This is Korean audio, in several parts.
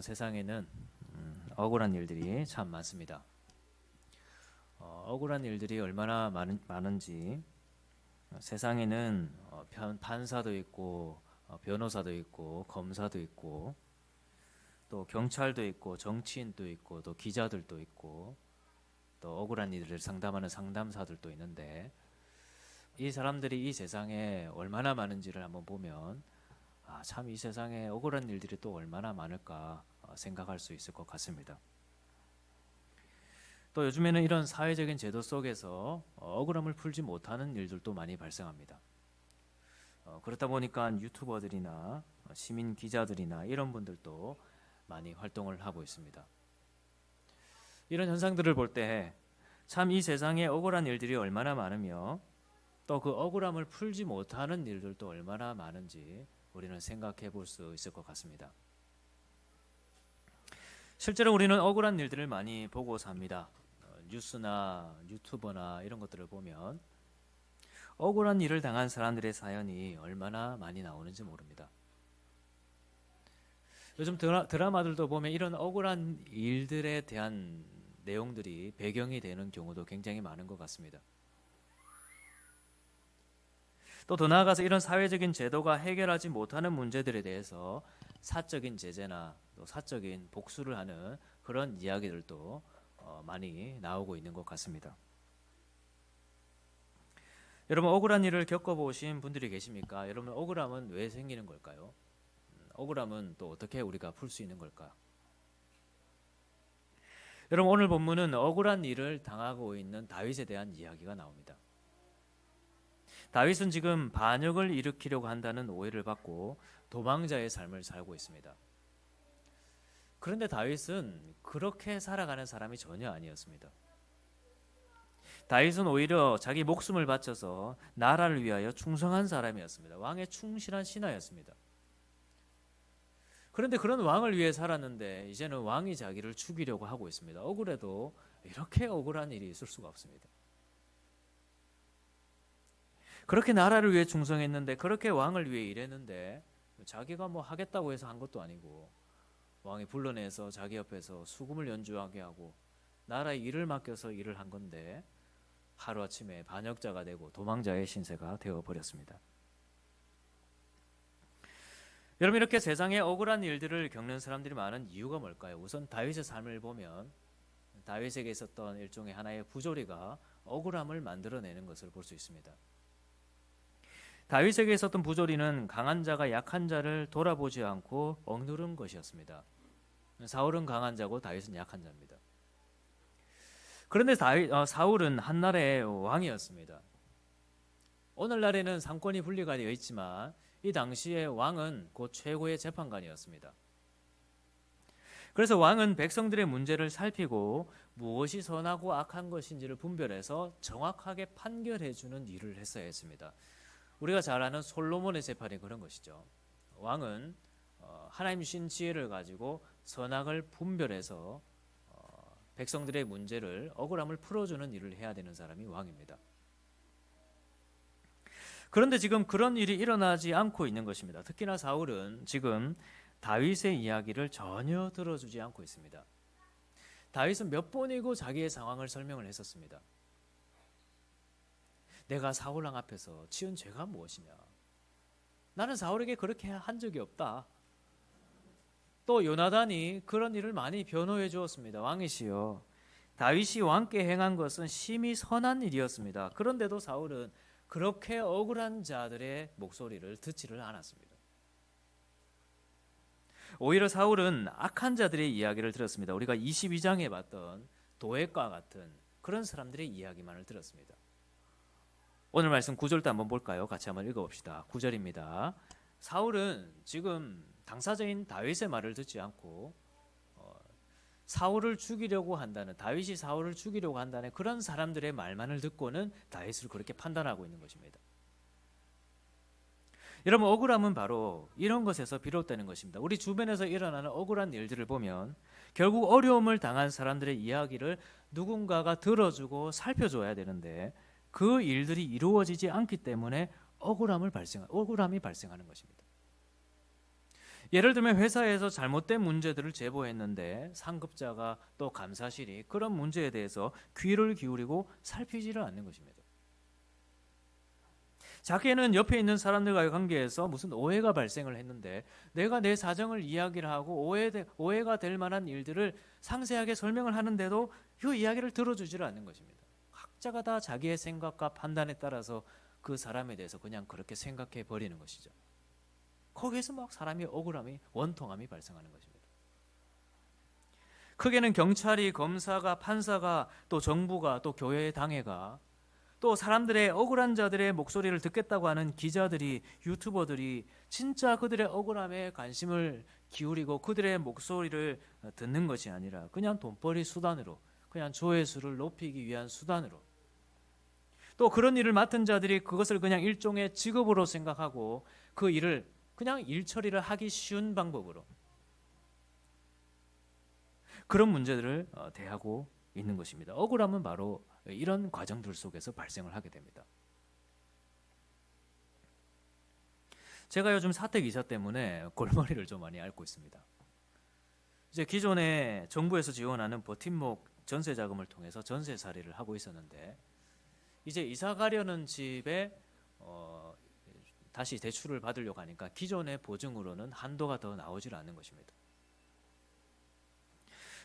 세상에는 억울한 일들이 참 많습니다. 억울한 일들이 얼마나 많은지 세상에는 판사도 있고 변호사도 있고 검사도 있고 또 경찰도 있고 정치인도 있고 또 기자들도 있고 또 억울한 일들을 상담하는 상담사들도 있는데 이 사람들이 이 세상에 얼마나 많은지를 한번 보면 참 이 세상에 억울한 일들이 또 얼마나 많을까 생각할 수 있을 것 같습니다. 또 요즘에는 이런 사회적인 제도 속에서 억울함을 풀지 못하는 일들도 많이 발생합니다. 그렇다 보니까 유튜버들이나 시민 기자들이나 이런 분들도 많이 활동을 하고 있습니다. 이런 현상들을 볼 때 참 이 세상에 억울한 일들이 얼마나 많으며 또 그 억울함을 풀지 못하는 일들도 얼마나 많은지 우리는 생각해 볼 수 있을 것 같습니다. 실제로 우리는 억울한 일들을 많이 보고 삽니다. 뉴스나 유튜버나 이런 것들을 보면 억울한 일을 당한 사람들의 사연이 얼마나 많이 나오는지 모릅니다. 요즘 드라마들도 보면 이런 억울한 일들에 대한 내용들이 배경이 되는 경우도 굉장히 많은 것 같습니다. 또 더 나아가서 이런 사회적인 제도가 해결하지 못하는 문제들에 대해서 사적인 제재나 또 사적인 복수를 하는 그런 이야기들도 많이 나오고 있는 것 같습니다. 여러분 억울한 일을 겪어보신 분들이 계십니까? 여러분 억울함은 왜 생기는 걸까요? 억울함은 또 어떻게 우리가 풀 수 있는 걸까? 여러분 오늘 본문은 억울한 일을 당하고 있는 다윗에 대한 이야기가 나옵니다. 다윗은 지금 반역을 일으키려고 한다는 오해를 받고 도망자의 삶을 살고 있습니다. 그런데 다윗은 그렇게 살아가는 사람이 전혀 아니었습니다. 다윗은 오히려 자기 목숨을 바쳐서 나라를 위하여 충성한 사람이었습니다. 왕에 충실한 신하였습니다. 그런데 그런 왕을 위해 살았는데 이제는 왕이 자기를 죽이려고 하고 있습니다. 억울해도 이렇게 억울한 일이 있을 수가 없습니다. 그렇게 나라를 위해 충성했는데 그렇게 왕을 위해 일했는데 자기가 뭐 하겠다고 해서 한 것도 아니고 왕이 불러내서 자기 옆에서 수금을 연주하게 하고 나라의 일을 맡겨서 일을 한 건데 하루아침에 반역자가 되고 도망자의 신세가 되어버렸습니다. 여러분 이렇게 세상에 억울한 일들을 겪는 사람들이 많은 이유가 뭘까요? 우선 다윗의 삶을 보면 다윗에게 있었던 일종의 하나의 부조리가 억울함을 만들어내는 것을 볼 수 있습니다. 다윗에게 있었던 부조리는 강한 자가 약한 자를 돌아보지 않고 억누른 것이었습니다. 사울은 강한 자고 다윗은 약한 자입니다. 그런데 사울은 한나라의 왕이었습니다. 오늘날에는 상권이 분리가 되어 있지만 이 당시에 왕은 곧 최고의 재판관이었습니다. 그래서 왕은 백성들의 문제를 살피고 무엇이 선하고 악한 것인지를 분별해서 정확하게 판결해주는 일을 했어야 했습니다. 우리가 잘 아는 솔로몬의 재판이 그런 것이죠. 왕은 하나님 주신 지혜를 가지고 선악을 분별해서 백성들의 문제를 억울함을 풀어주는 일을 해야 되는 사람이 왕입니다. 그런데 지금 그런 일이 일어나지 않고 있는 것입니다. 특히나 사울은 지금 다윗의 이야기를 전혀 들어주지 않고 있습니다. 다윗은 몇 번이고 자기의 상황을 설명을 했었습니다. 내가 사울왕 앞에서 지은 죄가 무엇이냐? 나는 사울에게 그렇게 한 적이 없다. 또 요나단이 그런 일을 많이 변호해 주었습니다. 왕이시여, 다윗이 왕께 행한 것은 심히 선한 일이었습니다. 그런데도 사울은 그렇게 억울한 자들의 목소리를 듣지를 않았습니다. 오히려 사울은 악한 자들의 이야기를 들었습니다. 우리가 22장에 봤던 도액과 같은 그런 사람들의 이야기만을 들었습니다. 오늘 말씀 9절도 한번 볼까요? 같이 한번 읽어봅시다. 9절입니다. 사울은 지금 당사자인 다윗의 말을 듣지 않고 사울을 죽이려고 한다는, 다윗이 사울을 죽이려고 한다는 그런 사람들의 말만을 듣고는 다윗을 그렇게 판단하고 있는 것입니다. 여러분 억울함은 바로 이런 것에서 비롯되는 것입니다. 우리 주변에서 일어나는 억울한 일들을 보면 결국 어려움을 당한 사람들의 이야기를 누군가가 들어주고 살펴줘야 되는데 그 일들이 이루어지지 않기 때문에 억울함이 발생하는 것입니다. 예를 들면 회사에서 잘못된 문제들을 제보했는데 상급자가 또 감사실이 그런 문제에 대해서 귀를 기울이고 살피지를 않는 것입니다. 자기는 옆에 있는 사람들과의 관계에서 무슨 오해가 발생을 했는데 내가 내 사정을 이야기를 하고 오해가 될 만한 일들을 상세하게 설명을 하는데도 그 이야기를 들어주지를 않는 것입니다. 각자가 다 자기의 생각과 판단에 따라서 그 사람에 대해서 그냥 그렇게 생각해 버리는 것이죠. 거기에서 막 사람이 억울함이 원통함이 발생하는 것입니다. 크게는 경찰이, 검사가, 판사가, 또 정부가, 또 교회의 당회가, 또 사람들의 억울한 자들의 목소리를 듣겠다고 하는 기자들이, 유튜버들이 진짜 그들의 억울함에 관심을 기울이고 그들의 목소리를 듣는 것이 아니라 그냥 돈벌이 수단으로, 그냥 조회수를 높이기 위한 수단으로, 또 그런 일을 맡은 자들이 그것을 그냥 일종의 직업으로 생각하고 그 일을 그냥 일 처리를 하기 쉬운 방법으로 그런 문제들을 대하고 있는 것입니다. 억울함은 바로 이런 과정들 속에서 발생을 하게 됩니다. 제가 요즘 사택 이사 때문에 골머리를 좀 많이 앓고 있습니다. 이제 기존에 정부에서 지원하는 버팀목 전세 자금을 통해서 전세 살이를 하고 있었는데 이제 이사 가려는 집에 다시 대출을 받으려고 하니까 기존의 보증으로는 한도가 더 나오질 않는 것입니다.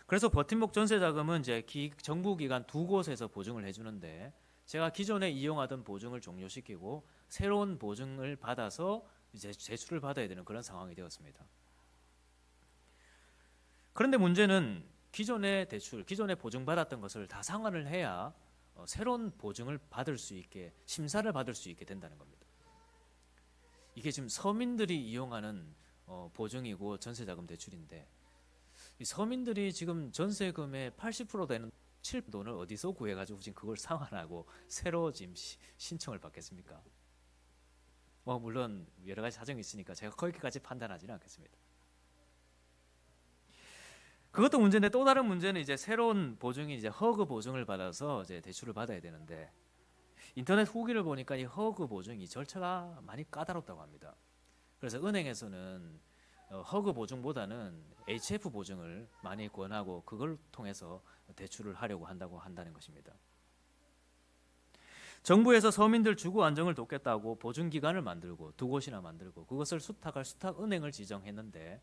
그래서 버팀목 전세 자금은 이제 정부 기관 두 곳에서 보증을 해주는데 제가 기존에 이용하던 보증을 종료시키고 새로운 보증을 받아서 이제 대출을 받아야 되는 그런 상황이 되었습니다. 그런데 문제는 기존의 대출, 기존에 보증받았던 것을 다 상환을 해야 새로운 보증을 받을 수 있게, 심사를 받을 수 있게 된다는 겁니다. 이게 지금 서민들이 이용하는 보증이고 전세자금 대출인데 이 서민들이 지금 전세금의 80% 되는 돈을 어디서 구해가지고 지금 그걸 상환하고 새로 지금 신청을 받겠습니까? 물론 여러 가지 사정이 있으니까 제가 거기까지 판단하지는 않겠습니다. 그것도 문제인데 또 다른 문제는 이제 새로운 보증이 이제 허그 보증을 받아서 이제 대출을 받아야 되는데 인터넷 후기를 보니까 이 허그 보증이 절차가 많이 까다롭다고 합니다. 그래서 은행에서는 허그 보증보다는 HF 보증을 많이 권하고 그걸 통해서 대출을 하려고 한다는 것입니다. 정부에서 서민들 주거 안정을 돕겠다고 보증기관을 만들고 두 곳이나 만들고 그것을 수탁할 수탁은행을 지정했는데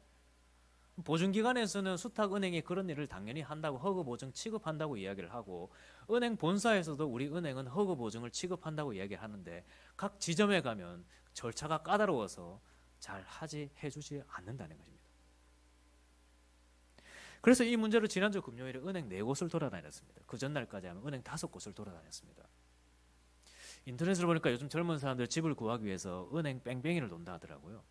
보증기관에서는 수탁은행이 그런 일을 당연히 한다고 허그 보증 취급한다고 이야기를 하고 은행 본사에서도 우리 은행은 허그 보증을 취급한다고 이야기를 하는데 각 지점에 가면 절차가 까다로워서 잘 해주지 않는다는 것입니다. 그래서 이 문제로 지난주 금요일에 은행 4곳을 돌아다녔습니다. 그 전날까지 하면 은행 5곳을 돌아다녔습니다. 인터넷을 보니까 요즘 젊은 사람들 집을 구하기 위해서 은행 뺑뺑이를 돈다 하더라고요.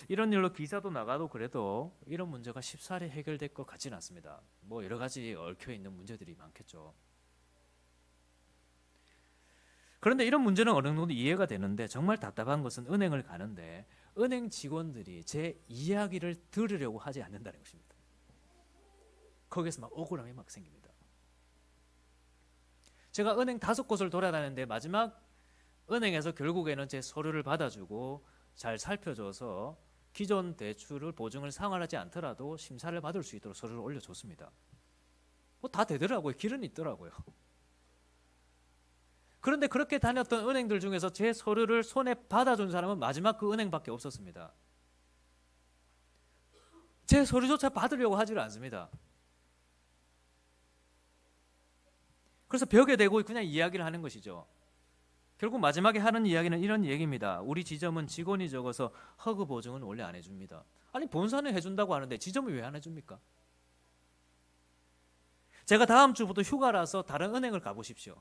이런 일로 기사도 나가도 그래도 이런 문제가 쉽사리 해결될 것 같지는 않습니다. 여러 가지 얽혀있는 문제들이 많겠죠. 그런데 이런 문제는 어느 정도 이해가 되는데 정말 답답한 것은 은행을 가는데 은행 직원들이 제 이야기를 들으려고 하지 않는다는 것입니다. 거기에서 막 억울함이 막 생깁니다. 제가 은행 5곳을 돌아다녔는데 마지막 은행에서 결국에는 제 서류를 받아주고 잘 살펴줘서 기존 대출을 보증을 상환하지 않더라도 심사를 받을 수 있도록 서류를 올려줬습니다. 다 되더라고요. 길은 있더라고요. 그런데 그렇게 다녔던 은행들 중에서 제 서류를 손에 받아준 사람은 마지막 그 은행밖에 없었습니다. 제 서류조차 받으려고 하지를 않습니다. 그래서 벽에 대고 그냥 이야기를 하는 것이죠. 결국 마지막에 하는 이야기는 이런 얘기입니다. 우리 지점은 직원이 적어서 허그 보증은 원래 안 해줍니다. 아니 본사는 해준다고 하는데 지점은 왜 안 해줍니까? 제가 다음 주부터 휴가라서 다른 은행을 가보십시오.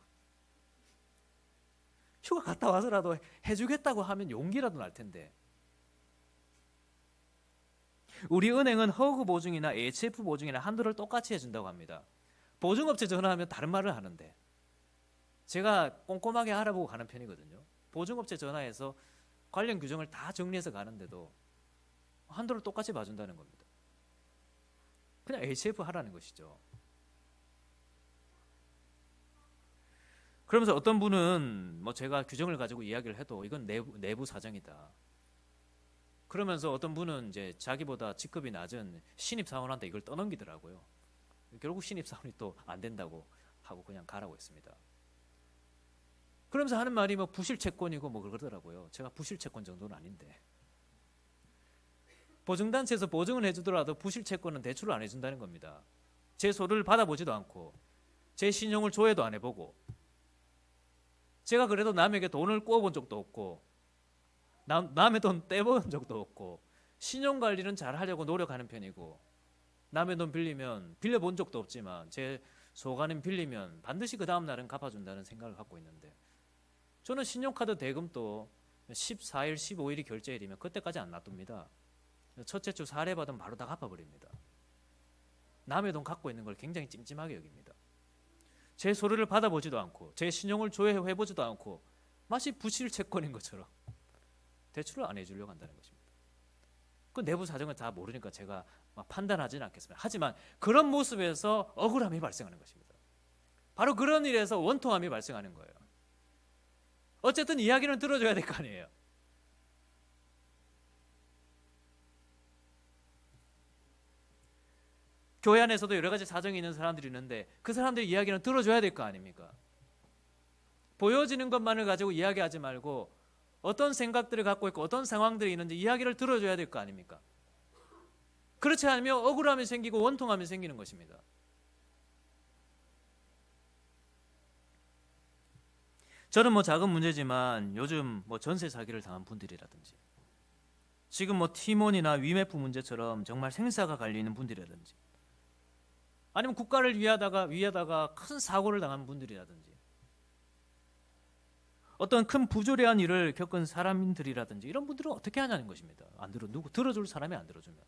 휴가 갔다 와서라도 해주겠다고 하면 용기라도 날 텐데. 우리 은행은 허그 보증이나 HF 보증이나 한도를 똑같이 해준다고 합니다. 보증업체 전화하면 다른 말을 하는데 제가 꼼꼼하게 알아보고 가는 편이거든요. 보증업체 전화해서 관련 규정을 다 정리해서 가는데도 한도를 똑같이 봐준다는 겁니다. 그냥 HF 하라는 것이죠. 그러면서 어떤 분은 제가 규정을 가지고 이야기를 해도 이건 내부 사정이다. 그러면서 어떤 분은 이제 자기보다 직급이 낮은 신입 사원한테 이걸 떠넘기더라고요. 결국 신입 사원이 또 안 된다고 하고 그냥 가라고 했습니다. 그러면서 하는 말이 뭐 부실채권이고 뭐 그러더라고요. 제가 부실채권 정도는 아닌데, 보증단체에서 보증을 해주더라도 부실채권은 대출을 안 해준다는 겁니다. 제 서류를 받아보지도 않고 제 신용을 조회도 안 해보고, 제가 그래도 남에게 돈을 꾸어본 적도 없고 남의 돈 떼본 적도 없고 신용관리는 잘 하려고 노력하는 편이고, 남의 돈 빌려본 적도 없지만 제 소관인 빌리면 반드시 그 다음 날은 갚아준다는 생각을 갖고 있는데, 저는 신용카드 대금도 14일, 15일이 결제일이면 그때까지 안 놔둡니다. 첫째 주 사례받으면 바로 다 갚아버립니다. 남의 돈 갖고 있는 걸 굉장히 찜찜하게 여깁니다. 제 서류를 받아보지도 않고 제 신용을 조회해보지도 않고 마치 부실채권인 것처럼 대출을 안 해주려고 한다는 것입니다. 그 내부 사정을 다 모르니까 제가 판단하지는 않겠습니다. 하지만 그런 모습에서 억울함이 발생하는 것입니다. 바로 그런 일에서 원통함이 발생하는 거예요. 어쨌든 이야기는 들어줘야 될 거 아니에요. 교회 안에서도 여러 가지 사정이 있는 사람들이 있는데 그 사람들의 이야기는 들어줘야 될 거 아닙니까? 보여지는 것만을 가지고 이야기하지 말고 어떤 생각들을 갖고 있고 어떤 상황들이 있는지 이야기를 들어줘야 될 거 아닙니까? 그렇지 않으면 억울함이 생기고 원통함이 생기는 것입니다. 저는 뭐 작은 문제지만 요즘 뭐 전세 사기를 당한 분들이라든지, 지금 뭐 티몬이나 위메프 문제처럼 정말 생사가 갈리는 분들이라든지, 아니면 국가를 위하다가 큰 사고를 당한 분들이라든지, 어떤 큰 부조리한 일을 겪은 사람들이라든지, 이런 분들은 어떻게 하냐는 것입니다. 누구 들어줄 사람이 안 들어주면,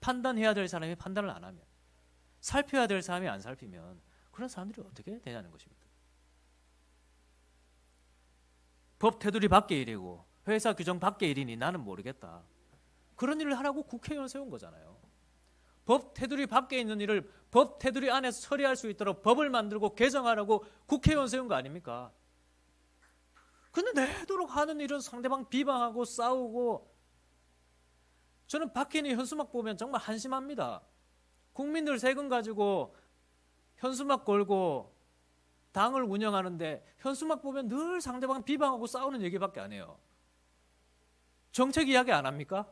판단해야 될 사람이 판단을 안 하면, 살펴야 될 사람이 안 살피면 그런 사람들이 어떻게 되냐는 것입니다. 법 테두리 밖의 일이고 회사 규정 밖의 일이니 나는 모르겠다, 그런 일을 하라고 국회의원 세운 거잖아요. 법 테두리 밖에 있는 일을 법 테두리 안에서 처리할 수 있도록 법을 만들고 개정하라고 국회의원 세운 거 아닙니까? 근데 내도록 하는 일은 상대방 비방하고 싸우고, 저는 밖에 있는 현수막 보면 정말 한심합니다. 국민들 세금 가지고 현수막 걸고 당을 운영하는데 현수막 보면 늘 상대방 비방하고 싸우는 얘기밖에 안 해요. 정책 이야기 안 합니까?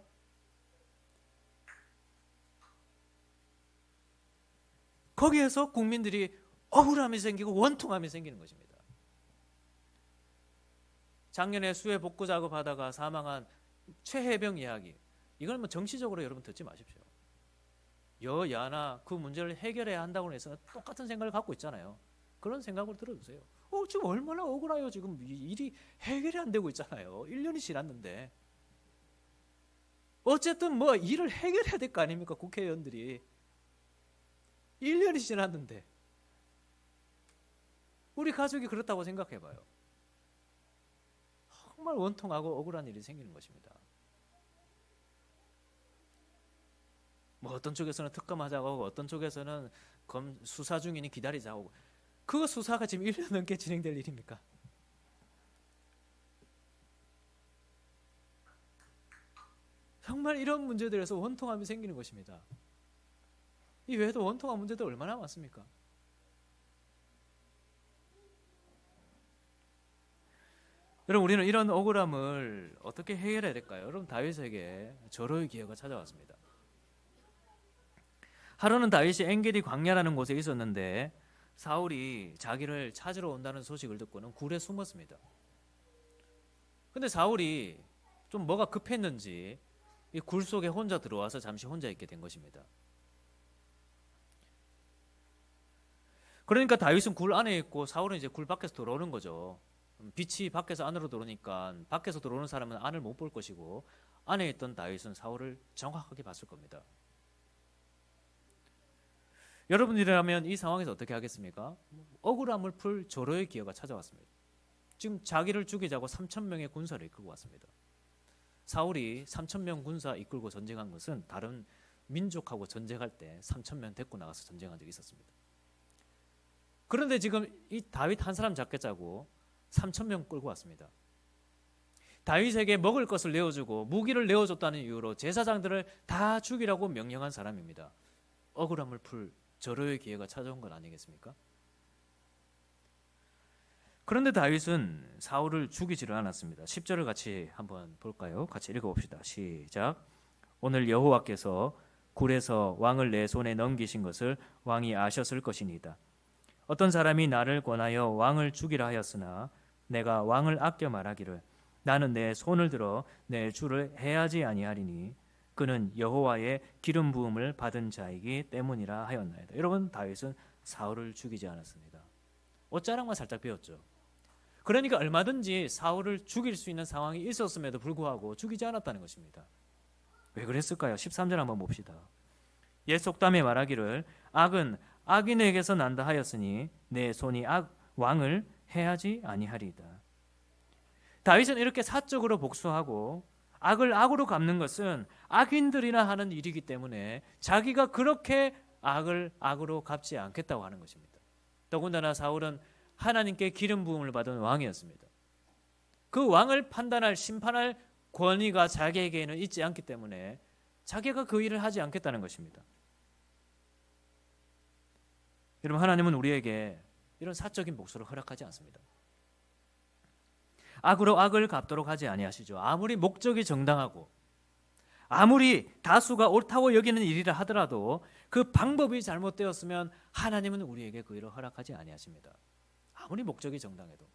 거기에서 국민들이 억울함이 생기고 원통함이 생기는 것입니다. 작년에 수해 복구 작업하다가 사망한 최혜병 이야기, 이건 뭐 정치적으로 여러분 듣지 마십시오. 여야나 그 문제를 해결해야 한다고 해서 똑같은 생각을 갖고 있잖아요. 그런 생각으로 들어주세요. 지금 얼마나 억울해요. 지금 일이 해결이 안 되고 있잖아요. 1년이 지났는데. 어쨌든 뭐 일을 해결해야 될 거 아닙니까? 국회의원들이. 1년이 지났는데. 우리 가족이 그렇다고 생각해봐요. 정말 원통하고 억울한 일이 생기는 것입니다. 뭐 어떤 쪽에서는 특검하자고 하고 어떤 쪽에서는 수사 중이니 기다리자고. 그 수사가 지금 1년 넘게 진행될 일입니까? 정말 이런 문제들에서 원통함이 생기는 것입니다. 이 외에도 원통한 문제도 얼마나 많습니까? 여러분, 우리는 이런 억울함을 어떻게 해결해야 될까요? 여러분, 다윗에게 절호의 기회가 찾아왔습니다. 하루는 다윗이 엔게디 광야라는 곳에 있었는데 사울이 자기를 찾으러 온다는 소식을 듣고는 굴에 숨었습니다. 근데 사울이 좀 뭐가 급했는지 이 굴 속에 혼자 들어와서 잠시 혼자 있게 된 것입니다. 그러니까 다윗은 굴 안에 있고 사울은 이제 굴 밖에서 들어오는 거죠. 빛이 밖에서 안으로 들어오니까 밖에서 들어오는 사람은 안을 못 볼 것이고, 안에 있던 다윗은 사울을 정확하게 봤을 겁니다. 여러분이라면 이 상황에서 어떻게 하겠습니까? 억울함을 풀 절호의 기회가 찾아왔습니다. 지금 자기를 죽이자고 3,000명의 군사를 이끌고 왔습니다. 사울이 3,000명 군사 이끌고 전쟁한 것은 다른 민족하고 전쟁할 때 3,000명 데리고 나가서 전쟁한 적이 있었습니다. 그런데 지금 이 다윗 한 사람 잡겠자고 3,000명 끌고 왔습니다. 다윗에게 먹을 것을 내어주고 무기를 내어줬다는 이유로 제사장들을 다 죽이라고 명령한 사람입니다. 억울함을 풀 절호의 기회가 찾아온 건 아니겠습니까? 그런데 다윗은 사울을 죽이지를 않았습니다. 10절을 같이 한번 볼까요? 같이 읽어봅시다. 시작. 오늘 여호와께서 굴에서 왕을 내 손에 넘기신 것을 왕이 아셨을 것이니이다. 어떤 사람이 나를 권하여 왕을 죽이라 하였으나 내가 왕을 아껴 말하기를 나는 내 손을 들어 내 주를 해하지 아니하리니 그는 여호와의 기름 부음을 받은 자이기 때문이라 하였나이다. 여러분, 다윗은 사울을 죽이지 않았습니다. 옷자락만 살짝 베었죠. 그러니까 얼마든지 사울을 죽일 수 있는 상황이 있었음에도 불구하고 죽이지 않았다는 것입니다. 왜 그랬을까요? 13절 한번 봅시다. 옛 속담에 말하기를 악은 악인에게서 난다 하였으니 내 손이 왕을 해하지 아니하리이다. 다윗은 이렇게 사적으로 복수하고 악을 악으로 갚는 것은 악인들이나 하는 일이기 때문에 자기가 그렇게 악을 악으로 갚지 않겠다고 하는 것입니다. 더군다나 사울은 하나님께 기름 부음을 받은 왕이었습니다. 그 왕을 판단할 심판할 권위가 자기에게는 있지 않기 때문에 자기가 그 일을 하지 않겠다는 것입니다. 여러분, 하나님은 우리에게 이런 사적인 복수를 허락하지 않습니다. 악으로 악을 갚도록 하지 아니하시죠. 아무리 목적이 정당하고 아무리 다수가 옳다고 여기는 일이라 하더라도 그 방법이 잘못되었으면 하나님은 우리에게 그 일을 허락하지 아니하십니다. 아무리 목적이 정당해도.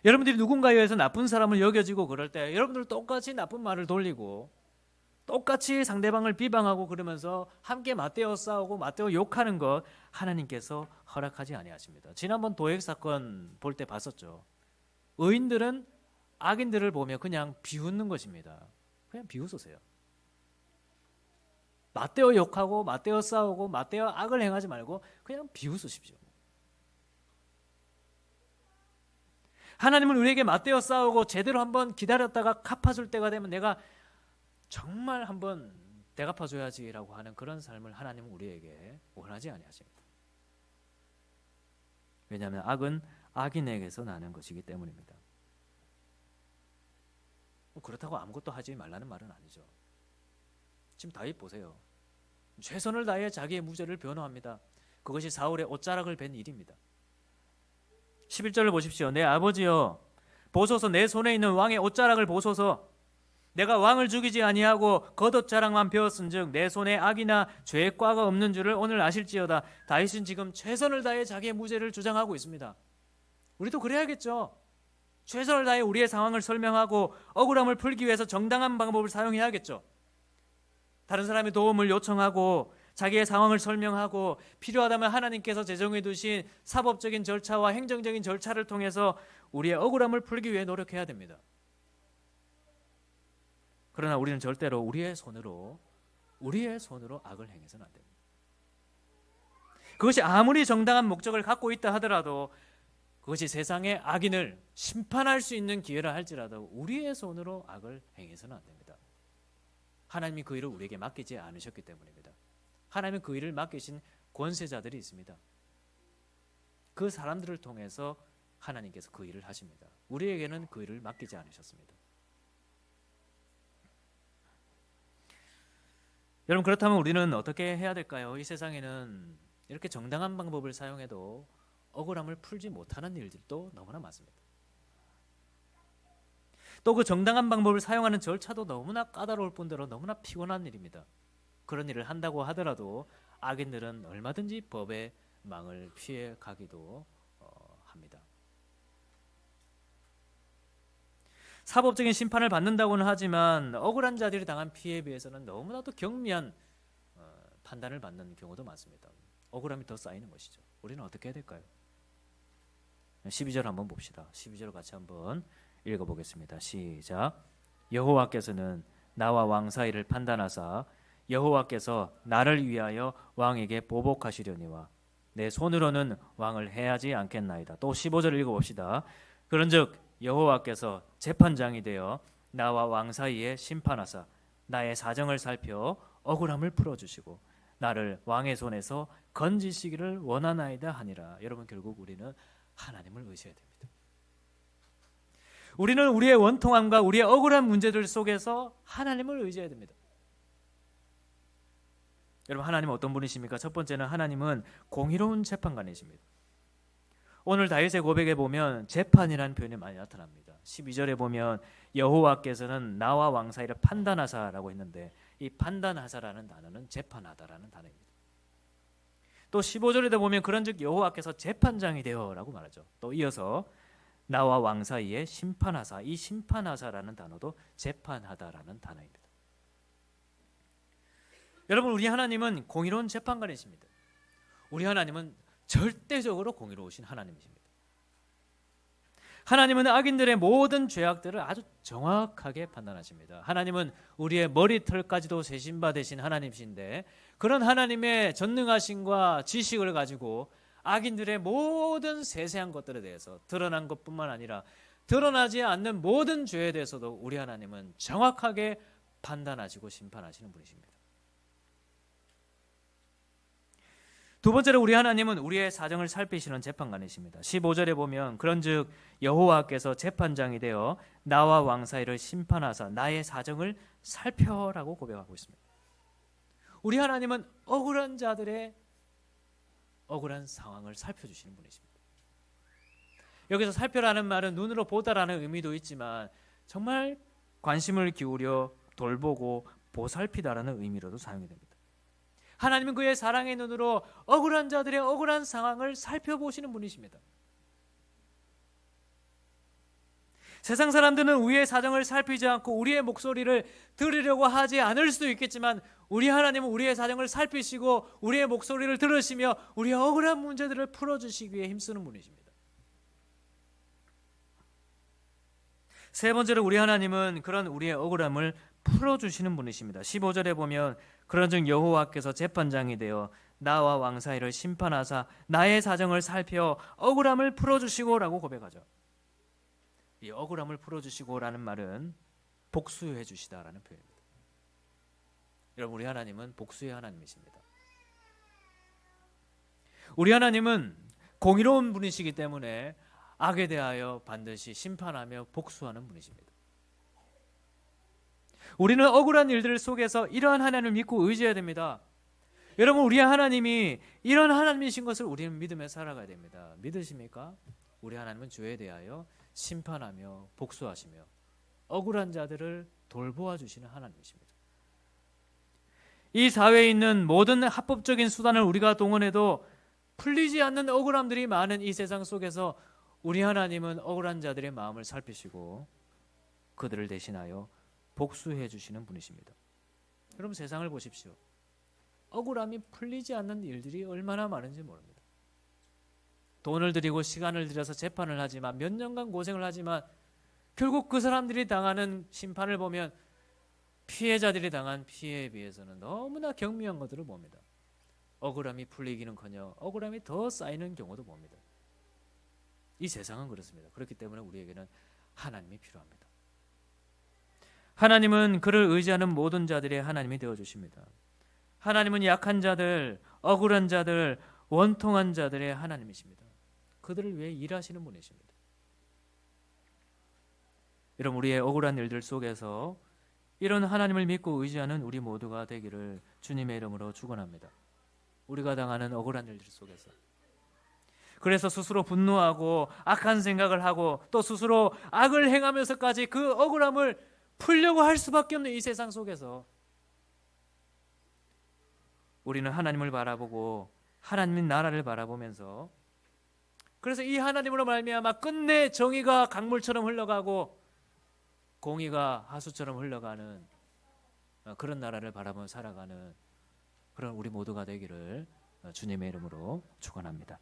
여러분들이 누군가에 의해서 나쁜 사람을 여겨지고 그럴 때 여러분들 똑같이 나쁜 말을 돌리고 똑같이 상대방을 비방하고 그러면서 함께 맞대어 싸우고 맞대어 욕하는 것 하나님께서 허락하지 아니하십니다. 지난번 도액 사건 볼 때 봤었죠. 의인들은 악인들을 보며 그냥 비웃는 것입니다. 그냥 비웃으세요. 맞대어 욕하고 맞대어 싸우고 맞대어 악을 행하지 말고 그냥 비웃으십시오. 하나님은 우리에게 맞대어 싸우고 제대로 한번 기다렸다가 갚아줄 때가 되면 내가 정말 한번 대갚아줘야지라고 하는 그런 삶을 하나님은 우리에게 원하지 아니하십니다. 왜냐하면 악은 악인에게서 나는 것이기 때문입니다. 그렇다고 아무것도 하지 말라는 말은 아니죠. 지금 다윗 보세요. 최선을 다해 자기의 무죄를 변호합니다. 그것이 사울의 옷자락을 벤 일입니다. 11절을 보십시오. 내 아버지여 보소서, 내 손에 있는 왕의 옷자락을 보소서. 내가 왕을 죽이지 아니하고 겉옷자락만 베었은즉 내 손에 악이나 죄의 꽈가 없는 줄을 오늘 아실지어다. 다윗은 지금 최선을 다해 자기의 무죄를 주장하고 있습니다. 우리도 그래야겠죠. 최선을 다해 우리의 상황을 설명하고 억울함을 풀기 위해서 정당한 방법을 사용해야겠죠. 다른 사람의 도움을 요청하고 자기의 상황을 설명하고 필요하다면 하나님께서 제정해 두신 사법적인 절차와 행정적인 절차를 통해서 우리의 억울함을 풀기 위해 노력해야 됩니다. 그러나 우리는 절대로 우리의 손으로 악을 행해서는 안 됩니다. 그것이 아무리 정당한 목적을 갖고 있다 하더라도 그것이 세상의 악인을 심판할 수 있는 기회라 할지라도 우리의 손으로 악을 행해서는 안 됩니다. 하나님이 그 일을 우리에게 맡기지 않으셨기 때문입니다. 하나님은 그 일을 맡기신 권세자들이 있습니다. 그 사람들을 통해서 하나님께서 그 일을 하십니다. 우리에게는 그 일을 맡기지 않으셨습니다. 여러분, 그렇다면 우리는 어떻게 해야 될까요? 이 세상에는 이렇게 정당한 방법을 사용해도 억울함을 풀지 못하는 일들도 너무나 많습니다. 또 그 정당한 방법을 사용하는 절차도 너무나 까다로울 뿐더러 너무나 피곤한 일입니다. 그런 일을 한다고 하더라도 악인들은 얼마든지 법의 망을 피해 가기도 합니다. 사법적인 심판을 받는다고는 하지만 억울한 자들이 당한 피해에 비해서는 너무나도 경미한 판단을 받는 경우도 많습니다. 억울함이 더 쌓이는 것이죠. 우리는 어떻게 해야 될까요? 12절 한번 봅시다. 12절 같이 한번 읽어보겠습니다. 시작. 여호와께서는 나와 왕 사이를 판단하사 여호와께서 나를 위하여 왕에게 보복하시려니와 내 손으로는 왕을 해하지 않겠나이다. 또 15절 읽어봅시다. 그런즉 여호와께서 재판장이 되어 나와 왕 사이에 심판하사 나의 사정을 살펴 억울함을 풀어주시고 나를 왕의 손에서 건지시기를 원하나이다 하니라. 여러분, 결국 우리는 하나님을 의지해야 됩니다. 우리는 우리의 원통함과 우리의 억울한 문제들 속에서 하나님을 의지해야 됩니다. 여러분, 하나님은 어떤 분이십니까? 첫 번째는 하나님은 공의로운 재판관이십니다. 오늘 다윗의 고백에 보면 재판이라는 표현이 많이 나타납니다. 12절에 보면 여호와께서는 나와 왕 사이를 판단하사라고 했는데, 이 판단하사라는 단어는 재판하다라는 단어입니다. 또 15절에도 보면 그런즉 여호와께서 재판장이 되어라고 말하죠. 또 이어서 나와 왕 사이에 심판하사, 이 심판하사라는 단어도 재판하다라는 단어입니다. 여러분, 우리 하나님은 공의로운 재판관이십니다. 우리 하나님은 절대적으로 공의로우신 하나님이십니다. 하나님은 악인들의 모든 죄악들을 아주 정확하게 판단하십니다. 하나님은 우리의 머리털까지도 세신 바 되신 하나님이신데, 그런 하나님의 전능하심과 지식을 가지고 악인들의 모든 세세한 것들에 대해서, 드러난 것뿐만 아니라 드러나지 않는 모든 죄에 대해서도 우리 하나님은 정확하게 판단하시고 심판하시는 분이십니다. 두 번째로 우리 하나님은 우리의 사정을 살피시는 재판관이십니다. 15절에 보면 그런즉 여호와께서 재판장이 되어 나와 왕 사이를 심판하사 나의 사정을 살펴라고 고백하고 있습니다. 우리 하나님은 억울한 자들의 억울한 상황을 살펴주시는 분이십니다. 여기서 살펴라는 말은 눈으로 보다라는 의미도 있지만 정말 관심을 기울여 돌보고 보살피다라는 의미로도 사용이 됩니다. 하나님은 그의 사랑의 눈으로 억울한 자들의 억울한 상황을 살펴보시는 분이십니다. 세상 사람들은 우리의 사정을 살피지 않고 우리의 목소리를 들으려고 하지 않을 수도 있겠지만, 우리 하나님은 우리의 사정을 살피시고 우리의 목소리를 들으시며 우리의 억울한 문제들을 풀어주시기 위해 힘쓰는 분이십니다. 세 번째로 우리 하나님은 그런 우리의 억울함을 풀어주시는 분이십니다. 15절에 보면 그런즉 여호와께서 재판장이 되어 나와 왕 사이를 심판하사 나의 사정을 살펴 억울함을 풀어주시고라고 고백하죠. 이 억울함을 풀어주시고라는 말은 복수해 주시다라는 표현입니다. 여러분, 우리 하나님은 복수의 하나님이십니다. 우리 하나님은 공의로운 분이시기 때문에 악에 대하여 반드시 심판하며 복수하는 분이십니다. 우리는 억울한 일들 속에서 이러한 하나님을 믿고 의지해야 됩니다. 여러분, 우리 하나님이 이런 하나님이신 것을 우리는 믿으며 살아가야 됩니다. 믿으십니까? 우리 하나님은 죄에 대하여 심판하며 복수하시며 억울한 자들을 돌보아 주시는 하나님이십니다. 이 사회에 있는 모든 합법적인 수단을 우리가 동원해도 풀리지 않는 억울함들이 많은 이 세상 속에서 우리 하나님은 억울한 자들의 마음을 살피시고 그들을 대신하여 복수해 주시는 분이십니다. 여러분, 세상을 보십시오. 억울함이 풀리지 않는 일들이 얼마나 많은지 모릅니다. 돈을 들이고 시간을 들여서 재판을 하지만, 몇 년간 고생을 하지만 결국 그 사람들이 당하는 심판을 보면 피해자들이 당한 피해에 비해서는 너무나 경미한 것들을 봅니다. 억울함이 풀리기는커녕 억울함이 더 쌓이는 경우도 봅니다. 이 세상은 그렇습니다. 그렇기 때문에 우리에게는 하나님이 필요합니다. 하나님은 그를 의지하는 모든 자들의 하나님이 되어주십니다. 하나님은 약한 자들, 억울한 자들, 원통한 자들의 하나님이십니다. 그들을 위해 일하시는 분이십니다. 여러분, 우리의 억울한 일들 속에서 이런 하나님을 믿고 의지하는 우리 모두가 되기를 주님의 이름으로 축원합니다. 우리가 당하는 억울한 일들 속에서, 그래서 스스로 분노하고 악한 생각을 하고 또 스스로 악을 행하면서까지 그 억울함을 풀려고 할 수밖에 없는 이 세상 속에서 우리는 하나님을 바라보고 하나님의 나라를 바라보면서, 그래서 이 하나님으로 말미암아 끝내 정의가 강물처럼 흘러가고 공의가 하수처럼 흘러가는 그런 나라를 바라보며 살아가는 그런 우리 모두가 되기를 주님의 이름으로 축원합니다.